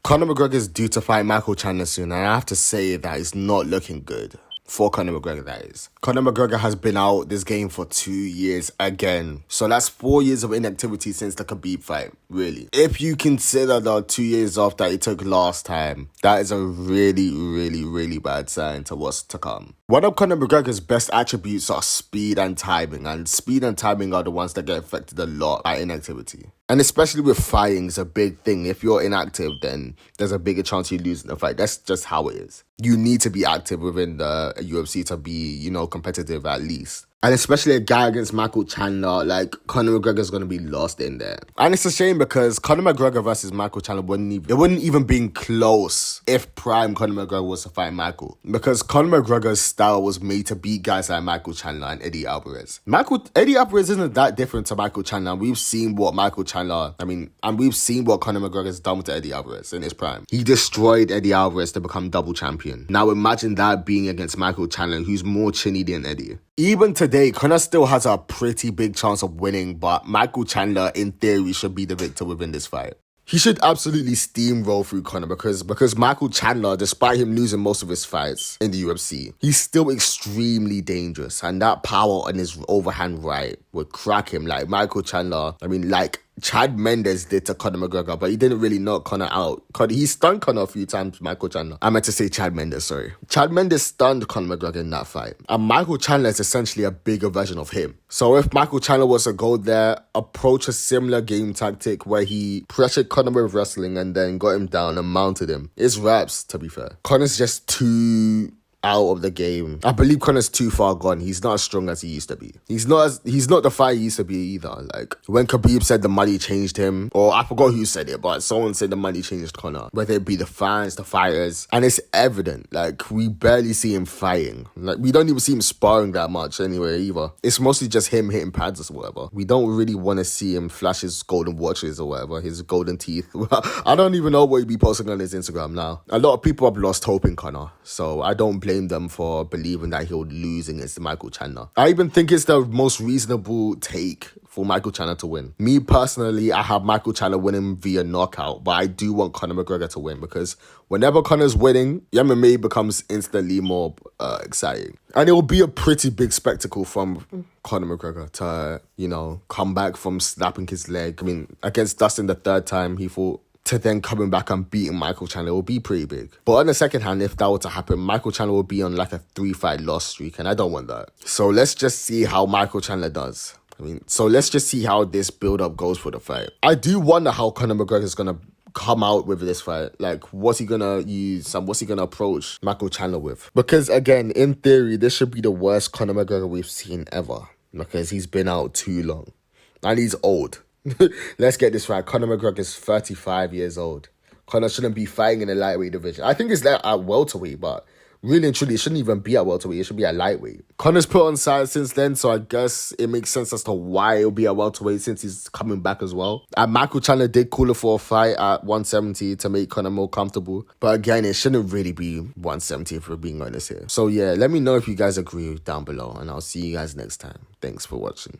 Conor McGregor is due to fight Michael Chandler soon, and I have to say that it's not looking good. For Conor McGregor, that is. Conor McGregor has been out this game for 2 years again. So that's 4 years of inactivity since the Khabib fight, really. If you consider the 2 years off that he took last time, that is a really, really, really bad sign to what's to come. One of Conor McGregor's best attributes are speed and timing, and speed and timing are the ones that get affected a lot by inactivity. And especially with fighting, it's a big thing. If you're inactive, then there's a bigger chance you lose in the fight. That's just how it is. You need to be active within the UFC to be, competitive at least. And especially a guy against Michael Chandler, like, Conor McGregor's going to be lost in there. And it's a shame because Conor McGregor versus Michael Chandler wouldn't even been close if prime Conor McGregor was to fight Michael. Because Conor McGregor's style was made to beat guys like Michael Chandler and Eddie Alvarez. Eddie Alvarez isn't that different to Michael Chandler. We've seen what we've seen what Conor McGregor's done with Eddie Alvarez in his prime. He destroyed Eddie Alvarez to become double champion. Now imagine that being against Michael Chandler, who's more chinny than Eddie. Even today, Conor still has a pretty big chance of winning, but Michael Chandler, in theory, should be the victor within this fight. He should absolutely steamroll through Conor because Michael Chandler, despite him losing most of his fights in the UFC, he's still extremely dangerous. And that power on his overhand right would crack him like Michael Chandler. Like Chad Mendes did to Conor McGregor, but he didn't really knock Conor out. He stunned Conor a few times, Michael Chandler. I meant to say Chad Mendes, sorry. Chad Mendes stunned Conor McGregor in that fight. And Michael Chandler is essentially a bigger version of him. So if Michael Chandler was to go there, approach a similar game tactic where he pressured Conor with wrestling and then got him down and mounted him, it's wraps, to be fair. Conor's just too out of the game. I believe Conor's too far gone. He's not as strong as he used to be. He's not the fighter he used to be either. Like when Khabib said the money changed him, or I forgot who said it, but someone said the money changed Conor. Whether it be the fans, the fighters, and it's evident. Like we barely see him fighting. Like we don't even see him sparring that much anyway either. It's mostly just him hitting pads or whatever. We don't really want to see him flash his golden watches or whatever, his golden teeth. I don't even know what he'd be posting on his Instagram now. A lot of people have lost hope in Conor, so I don't blame them for believing that he'll lose against Michael Chandler. I even think it's the most reasonable take for Michael Chandler to win. Me personally, I have Michael Chandler winning via knockout, but I do want Conor McGregor to win because whenever Conor's winning, MMA becomes instantly more exciting. And it will be a pretty big spectacle from Conor McGregor to, come back from snapping his leg. Against Dustin the third time, he fought, to then coming back and beating Michael Chandler will be pretty big. But on the second hand, if that were to happen, Michael Chandler will be on like a 3-fight loss streak, and I don't want that. So let's just see how Michael Chandler does. Let's just see how this build-up goes for the fight. I do wonder how Conor McGregor is going to come out with this fight. Like, what's he going to use and what's he going to approach Michael Chandler with? Because, again, in theory, this should be the worst Conor McGregor we've seen ever because he's been out too long. And he's old. Let's get this right. Conor McGregor is 35 years old. Conor shouldn't be fighting in the lightweight division. I think it's at welterweight, but really and truly, it shouldn't even be at welterweight. It should be at lightweight. Conor's put on size since then, so I guess it makes sense as to why it'll be at welterweight since he's coming back as well. And Michael Chandler did call it for a fight at 170 to make Conor more comfortable. But again, it shouldn't really be 170 if we're being honest here. So yeah, let me know if you guys agree down below, and I'll see you guys next time. Thanks for watching.